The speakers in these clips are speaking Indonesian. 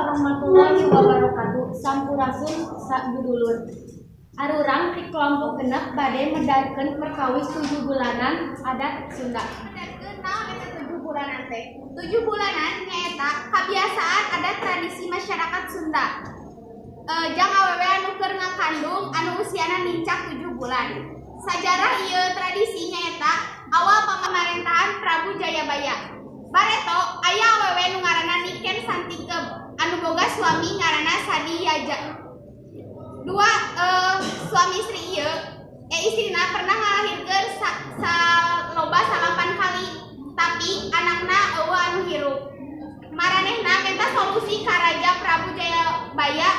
warahmatullahi wabarakatuh. Sampurasun sadulur. Arurang ti kelompok genep bade medarkeun perkawis 7 bulanan adat Sunda. Medarkeun naon eta 7 bulanan teh? 7 bulanan nyaeta kebiasaan adat tradisi masyarakat Sunda. Jang awewe anu keur ngakandung anu usiana nincak 7 bulan. Sajarah ieu tradisi nyaeta awal pamarentahan Prabu Jayabaya. Bareto aya awewe nu ngaranna Niken Santikeb anu boga suami ngaranna Sadiyaja. Dua suami istri ieu istrina pernah ngalahirkeun loba 8 kali, tapi anakna eueuh anu hirup. Maranehna minta solusi ka Raja Prabu Jayabaya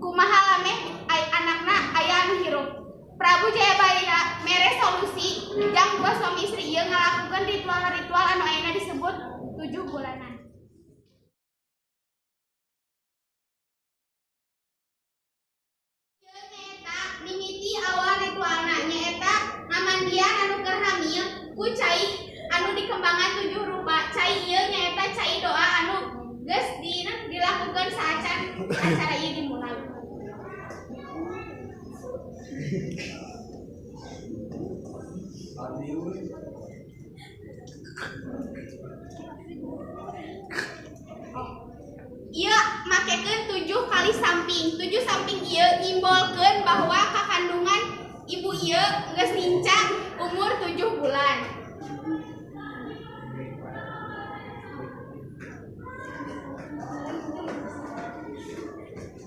kumaha lameh anakna aya anu hirup. Prabu Jayabaya mere solusi jang dua suami istri ieu ngalakukeun ritual-ritual anu ayeuna disebut 7 bulanan. Ieu nyaeta mimiti awal ritualna nyaeta ngamandian anu keur hamil ku cai anu dikembangan 7 rupa. Cai ieu nyaeta cai doa anu geus dilakukeun saacan acara ieu dimulai. Ieu makekeun 7 kali samping. 7 samping ieu nyimbolkeun bahwa kakandungan ibu ieu geus nincak umur 7 bulan.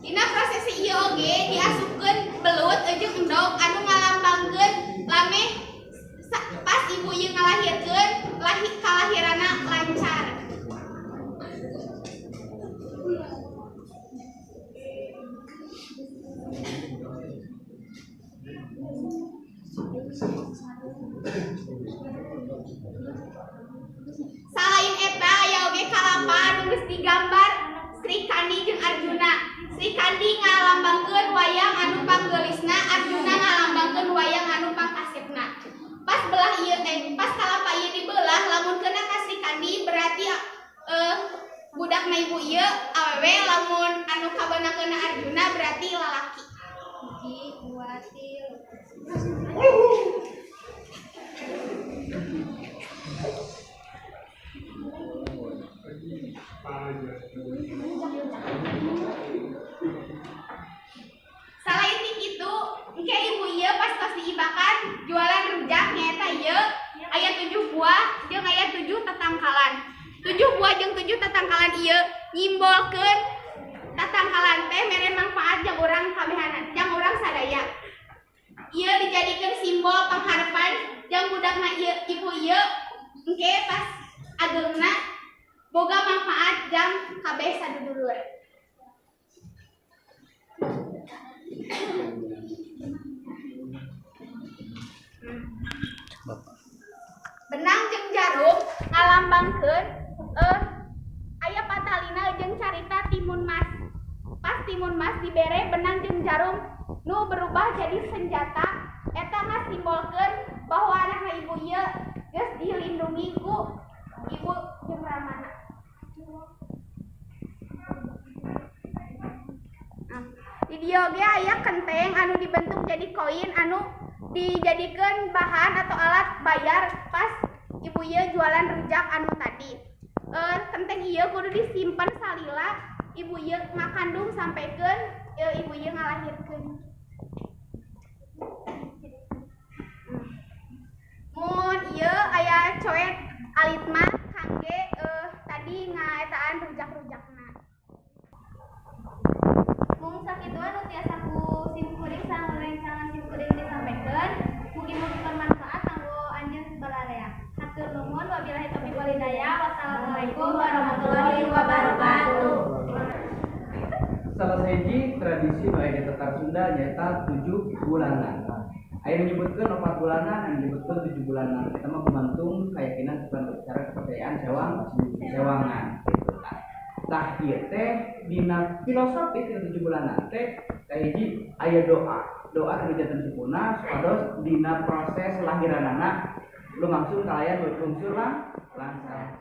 Dina prosesi ieu oge diasupkeun belut jeung endog anu ngalambangkeun lameh pas ibu ieu ngalahirkeun kalahirana lancar. Salain eta aya oge kalapa anu geus digambar Sri Kandi jeung Arjuna. Sri Kandi ngalambangkeun wayang anu panggeulisna, Arjuna ngalambangkeun wayang anu pangkasepna. Pas kalapa ieu dibelah lamun keuna ka Sri Kandi berarti budakna ibu ieu awewe, lamun anu kabanakeunna Arjuna berarti lalaki. 1 2 Salain ti kitu, engke ibu ieu pas diibakan jualan rujak nyaeta ieu aya 7 buah jeung aya 7 tatangkalan. 7 buah jeung 7 tatangkalan ieu nyimbolkeun tatangkalan teh mere manfaat jang urang kabehanan, jang urang sadaya. Ieu dijadikeun simbol pangharepan jang budakna ibu ieu engke pas ageungna boga manfaat jang kabeh sadudulur. Benang jeung jarum ngalambangkeun aya patalina jeung carita timun mas. Pas timun mas dibere benang jeung jarum nu berubah jadi senjata, eta ngasimbolkeun bahwa anakna ibu ieu geus dilindungi ku ibu jeung ramana. Di dieu ge aya kenteng anu dibentuk jadi koin anu dijadikeun bahan atau alat bayar pas ibu ieu jualan rujak anu tadi. Kenteng ieu kudu disimpen salila ibu ieu ngakandung sampekeun ibu ieu ngalahirkeun. Mun ieu aya coet alit mah kangge tadi ngaetaan rujak-rujakna. Mung sakitu anu tiasa ku simkuring sareng rencangan simkuring disampaikeun, mugi-mugi bermanfaat kanggo anjeun sabaraha. Hatur nuhun, wabillahi taufiq wal hidayah. Wassalamualaikum warahmatullahi wabarakatuh. Salah sahiji tradisi nu aya di Tetar Sunda nyaeta 7 bulanan. Aya menyebutkeun 4 bulanan, aya menyebutkeun 7 bulanan. Eta mah gumantung keyakinan secara kepercayaan sewangan gitu tah. Tah ieu teh dina filosofi 7 bulanan teh kahiji aya doa kebijakan sempurna supados dina proses lahiran anak lumangsung kalayan unsur lancar.